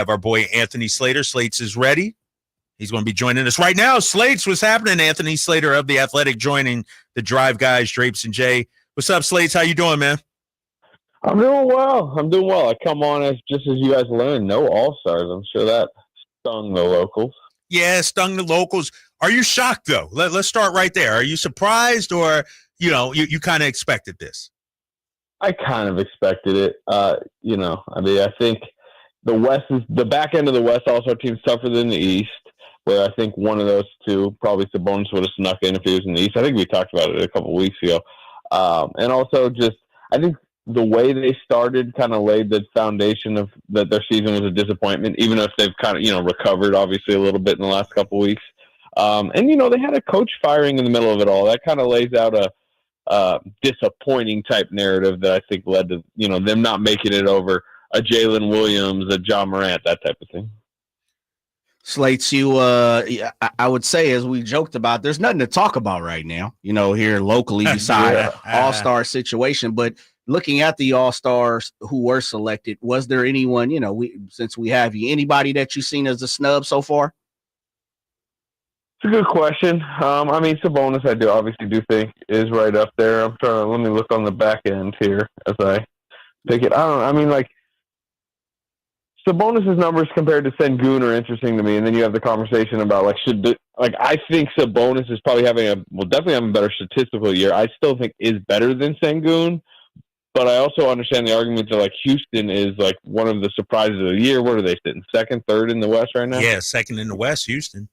have our boy Anthony Slater. Slates is ready. He's going to be joining us right now. Slates, what's happening? Anthony Slater of The Athletic joining the Drive Guys, Drapes and Jay. What's up, Slates? How you doing, man? I'm doing well. I come on just as you guys learned, no All-Stars. I'm sure that stung the locals. Yeah, stung the locals. Are you shocked, though? Let's start right there. Are you surprised, or, you kind of expected this? I kind of expected it. I think the back end of the West All-Star team is tougher than the East, where I think one of those two, probably Sabonis, would have snuck in if he was in the East. I think we talked about it a couple of weeks ago. And also I think the way they started kind of laid the foundation of that their season was a disappointment, even if they've kind of, recovered obviously a little bit in the last couple of weeks. And they had a coach firing in the middle of it all. That kind of lays out a disappointing type narrative that I think led to, them not making it over a Jalen Williams, a John Morant, that type of thing. Slates, I would say, as we joked about, there's nothing to talk about right now, here locally besides All-Star situation. But looking at the All-Stars who were selected, was there anyone, since we have you, anybody that you've seen as a snub so far? It's a good question. Sabonis, I obviously do think is right up there. Let me look on the back end here as I pick it. Sabonis' numbers compared to Sengun are interesting to me, and then you have the conversation about I think Sabonis is probably definitely having a better statistical year. I still think is better than Sengun, but I also understand the argument that Houston is one of the surprises of the year. What are they sitting, second, third in the West right now? Yeah, second in the West, Houston.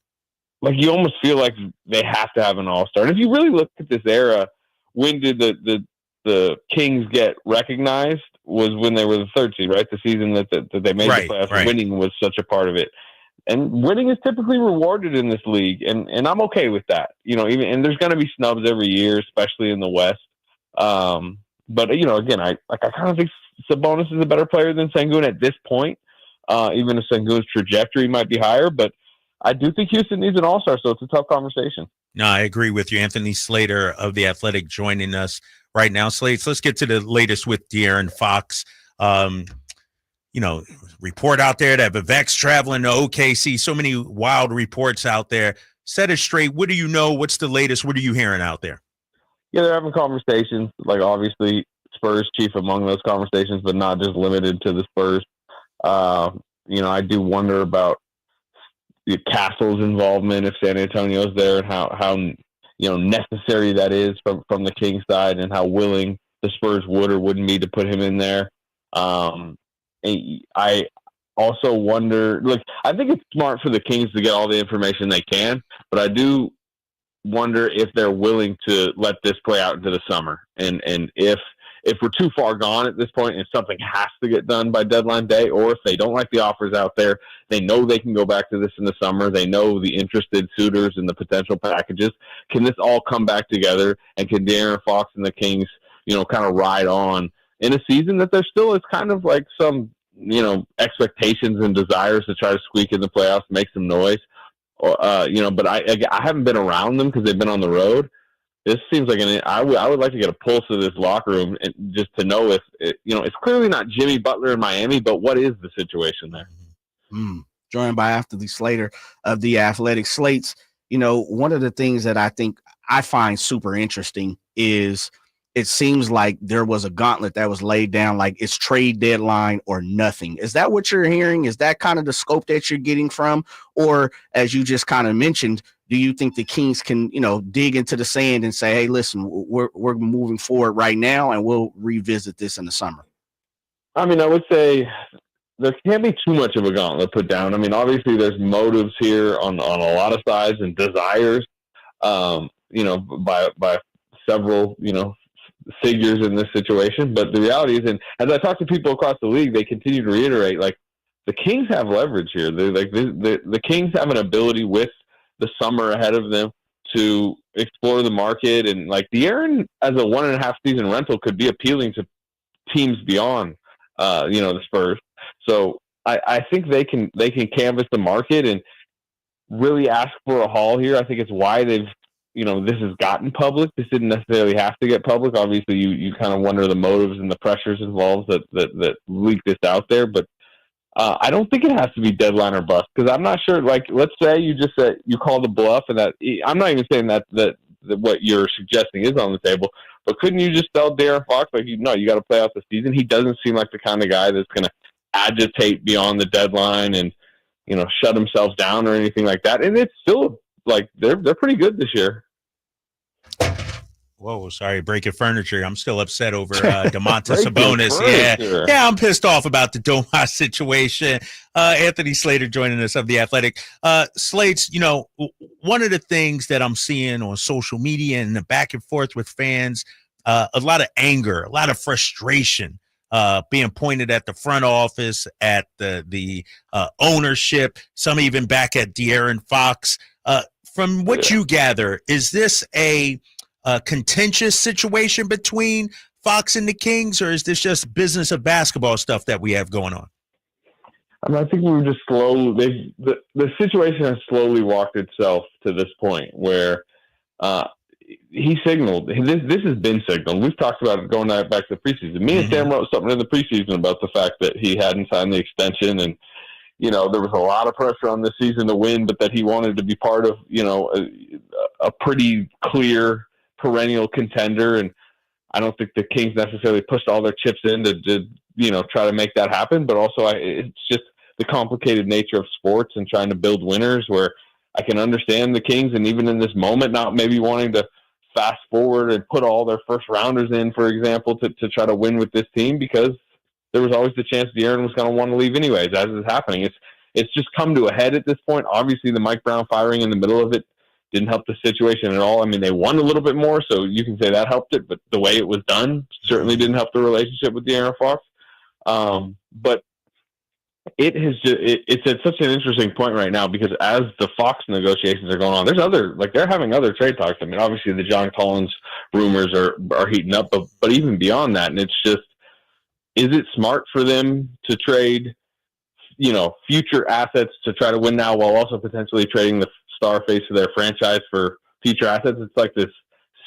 You almost feel like they have to have an All-Star. And if you really look at this era, when did the Kings get recognized? Was when they were the third seed, right? The season that they made the playoffs. Right. Winning was such a part of it. And winning is typically rewarded in this league. And I'm okay with that. And there's going to be snubs every year, especially in the West. But, again, I kind of think Sabonis is a better player than Sengun at this point, even if Sengun's trajectory might be higher. But I do think Houston needs an All-Star, so it's a tough conversation. No, I agree with you. Anthony Slater of The Athletic joining us right now. Slates, let's get to the latest with De'Aaron Fox. Report out there that Vivek's traveling to OKC. So many wild reports out there. Set it straight. What do you know? What's the latest? What are you hearing out there? Yeah, they're having conversations. Obviously, Spurs chief among those conversations, but not just limited to the Spurs. I do wonder about the Castle's involvement if San Antonio's there, and how necessary that is from the Kings side, and how willing the Spurs would or wouldn't be to put him in there. I also wonder, I think it's smart for the Kings to get all the information they can, but I do wonder if they're willing to let this play out into the summer. And if we're too far gone at this point and something has to get done by deadline day, or if they don't like the offers out there, they know they can go back to this in the summer. They know the interested suitors and the potential packages. Can this all come back together? And can De'Aaron Fox and the Kings, kind of ride on in a season that there still is kind of some, expectations and desires to try to squeak in the playoffs, make some noise. But I haven't been around them because they've been on the road. This seems like I would like to get a pulse of this locker room and just to know if it's clearly not Jimmy Butler in Miami, but what is the situation there? Joined by Anthony Slater of The Athletic. Slates, one of the things that I think I find super interesting is it seems like there was a gauntlet that was laid down, like it's trade deadline or nothing. Is that what you're hearing? Is that kind of the scope that you're getting from? Or as you just kind of mentioned, do you think the Kings can, dig into the sand and say, hey, listen, we're moving forward right now and we'll revisit this in the summer? I would say there can't be too much of a gauntlet put down. Obviously there's motives here on a lot of sides and desires, by several, figures in this situation. But the reality is, and as I talk to people across the league, they continue to reiterate, the Kings have leverage here. The Kings have an ability with the summer ahead of them to explore the market. And De'Aaron as a 1.5 season rental could be appealing to teams beyond, the Spurs. So I think they can canvas the market and really ask for a haul here. I think it's why they've, this has gotten public. This didn't necessarily have to get public. Obviously, you kind of wonder the motives and the pressures involved that leak this out there. But I don't think it has to be deadline or bust, because I'm not sure. Like, let's say you just said you called a bluff, and that I'm not even saying that what you're suggesting is on the table. But couldn't you just tell De'Aaron Fox, like, you got to play out the season? He doesn't seem like the kind of guy that's going to agitate beyond the deadline and shut himself down or anything like that. And it's still like they're pretty good this year. Whoa, sorry, breaking furniture. I'm still upset over Domantas Sabonis. Yeah, I'm pissed off about the Domas situation. Anthony Slater joining us of The Athletic. Slates, one of the things that I'm seeing on social media and the back and forth with fans, a lot of anger, a lot of frustration being pointed at the front office, at the ownership, some even back at De'Aaron Fox. From what you gather, is this a contentious situation between Fox and the Kings, or is this just business of basketball stuff that we have going on? I think we were just slowly. The situation has slowly walked itself to this point where he signaled. This has been signaled. We've talked about it going back to the preseason. Me and Sam wrote something in the preseason about the fact that he hadn't signed the extension, and there was a lot of pressure on this season to win, but that he wanted to be part of a pretty clear perennial contender. And I don't think the Kings necessarily pushed all their chips in to try to make that happen. But also it's just the complicated nature of sports and trying to build winners, where I can understand the Kings, and even in this moment, not maybe wanting to fast forward and put all their first rounders in, for example, to try to win with this team, because there was always the chance De'Aaron was going to want to leave anyways, as is happening. It's just come to a head at this point. Obviously the Mike Brown firing in the middle of it didn't help the situation at all. I mean, they won a little bit more, so you can say that helped it, but the way it was done certainly didn't help the relationship with De'Aaron Fox. But it's at such an interesting point right now, because as the Fox negotiations are going on, they're having other trade talks. I mean, obviously the John Collins rumors are heating up, but even beyond that, and it's just, is it smart for them to trade, future assets to try to win now, while also potentially trading the star face of their franchise for future assets? It's like this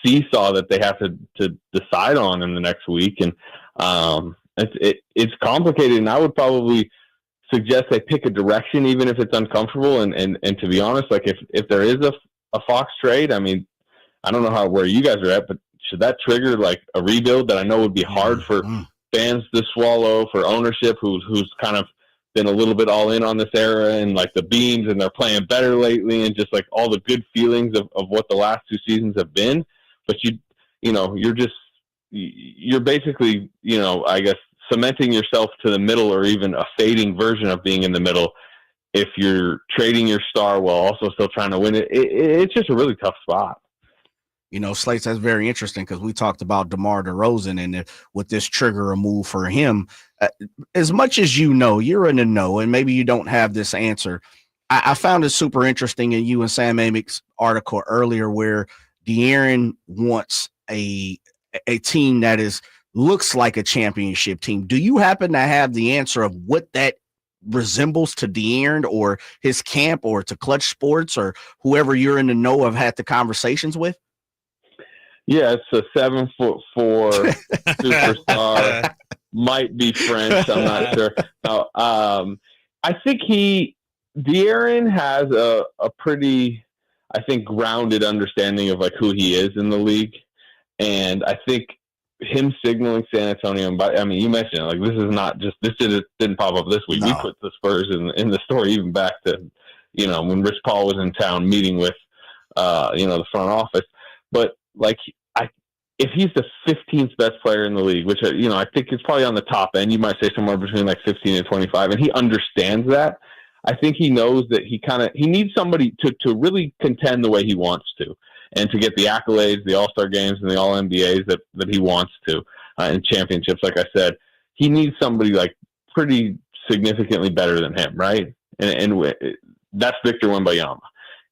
seesaw that they have to decide on in the next week. And it's complicated. And I would probably suggest they pick a direction, even if it's uncomfortable. And to be honest, like if there is a Fox trade, I mean, I don't know where you guys are at, but should that trigger like a rebuild that I know would be hard for fans to swallow, for ownership who's kind of been a little bit all in on this era, and like the beams, and they're playing better lately, and just like all the good feelings of what the last two seasons have been. But you're basically, I guess, cementing yourself to the middle, or even a fading version of being in the middle, if you're trading your star while also still trying to win it. It's just a really tough spot. Slates, that's very interesting, because we talked about DeMar DeRozan, and would this trigger a move for him? As much as you're in the know, and maybe you don't have this answer. I found it super interesting in you and Sam Amick's article earlier, where De'Aaron wants a team that looks like a championship team. Do you happen to have the answer of what that resembles to De'Aaron or his camp, or to Clutch Sports, or whoever you're in the know of had the conversations with? Yeah, it's a 7'4" superstar. Might be French. I'm not sure. No, I think De'Aaron has a pretty, I think, grounded understanding of like who he is in the league, and I think him signaling San Antonio. I mean, you mentioned it, like this is not just this didn't pop up this week. No. We put the Spurs in the story even back to when Rich Paul was in town meeting with the front office, but like. If he's the 15th best player in the league, which, I think is probably on the top end, you might say somewhere between like 15 and 25, and he understands that, I think he knows that he needs somebody to really contend the way he wants to, and to get the accolades, the All-Star games, and the All-NBAs that he wants to, and championships, like I said. He needs somebody like pretty significantly better than him, right? And that's Victor Wembanyama.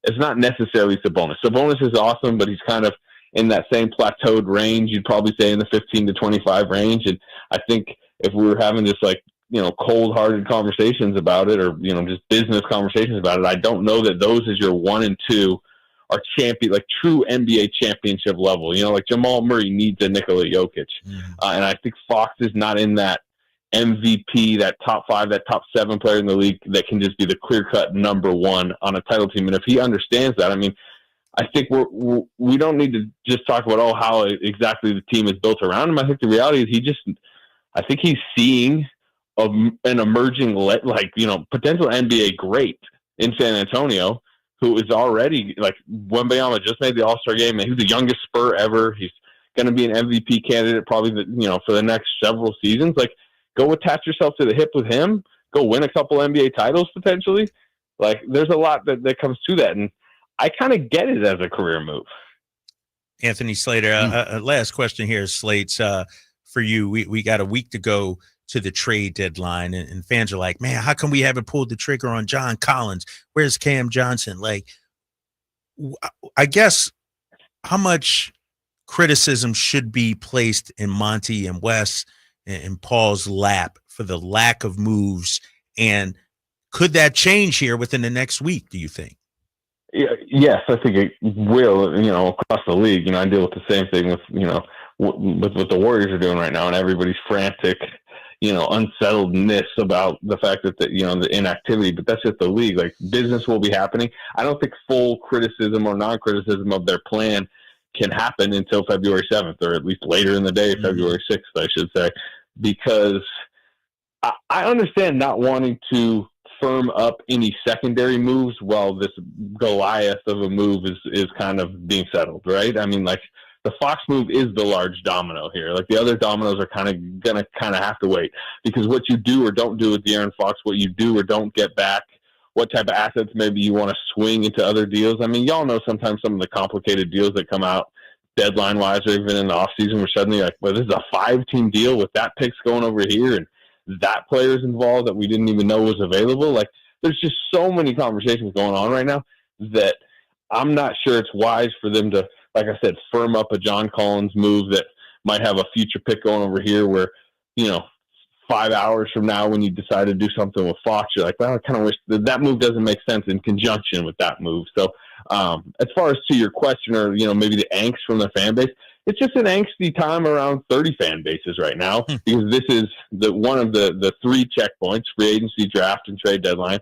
It's not necessarily Sabonis. Sabonis is awesome, but he's kind of in that same plateaued range. You'd probably say in the 15 to 25 range. And I think if we were having just like, cold-hearted conversations about it, or, just business conversations about it, I don't know that those as your 1 and 2 are true NBA championship level. Like Jamal Murray needs a Nikola Jokic. And I think Fox is not in that MVP, that top 5, that top 7 player in the league that can just be the clear-cut number 1 on a title team. And if he understands that, I mean, I think we don't need to just talk about, how exactly the team is built around him. I think the reality is I think he's seeing an emerging, potential NBA great in San Antonio, who is already, like, Wembanyama just made the All-Star game, and he's the youngest Spur ever. He's going to be an MVP candidate probably, for the next several seasons. Like, go attach yourself to the hip with him. Go win a couple NBA titles potentially. Like, there's a lot that comes to that, and I kind of get it as a career move. Anthony Slater, last question here, Slates, for you. We got a week to go to the trade deadline, and fans are like, man, how come we haven't pulled the trigger on John Collins? Where's Cam Johnson? Like, I guess how much criticism should be placed in Monty and Wes and Paul's lap for the lack of moves, and could that change here within the next week, do you think? Yes, I think it will, across the league. I deal with the same thing with, with what the Warriors are doing right now, and everybody's frantic, unsettledness about the fact that, the inactivity, but that's just the league. Like, business will be happening. I don't think full criticism or non-criticism of their plan can happen until February 7th, or at least later in the day, February 6th, I should say, because I understand not wanting to firm up any secondary moves while this Goliath of a move is kind of being settled, right? I mean, like, the Fox move is the large domino here. Like, the other dominoes are gonna have to wait, because what you do or don't do with De'Aaron Fox, what you do or don't get back, what type of assets maybe you want to swing into other deals. I mean, y'all know sometimes some of the complicated deals that come out deadline-wise or even in the offseason where suddenly, like, well, this is a 5-team deal with that pick's going over here and that player's involved that we didn't even know was available. Like, there's just so many conversations going on right now that I'm not sure it's wise for them to, like I said, firm up a John Collins move that might have a future pick going over here where, 5 hours from now when you decide to do something with Fox, you're like, well, I kind of wish that move doesn't make sense in conjunction with that move. So as far as to your question, or, maybe the angst from the fan base, it's just an angsty time around 30 fan bases right now, because this is one of the 3 checkpoints, free agency, draft, and trade deadline,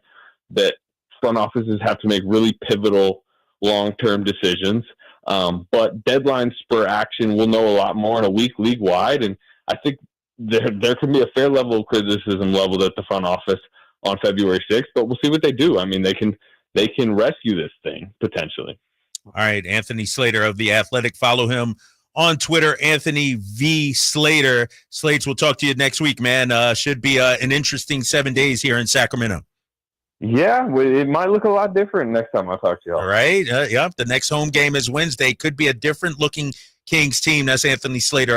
that front offices have to make really pivotal long-term decisions. But deadline spur action, we'll know a lot more in a week league-wide, and I think there can be a fair level of criticism leveled at the front office on February 6th, but we'll see what they do. I mean, they can rescue this thing, potentially. All right, Anthony Slater of The Athletic. Follow him on Twitter, Anthony V. Slater. Slates, we'll talk to you next week, man. Should be an interesting 7 days here in Sacramento. Yeah, it might look a lot different next time I talk to you. All right. Yep. The next home game is Wednesday. Could be a different looking Kings team. That's Anthony Slater of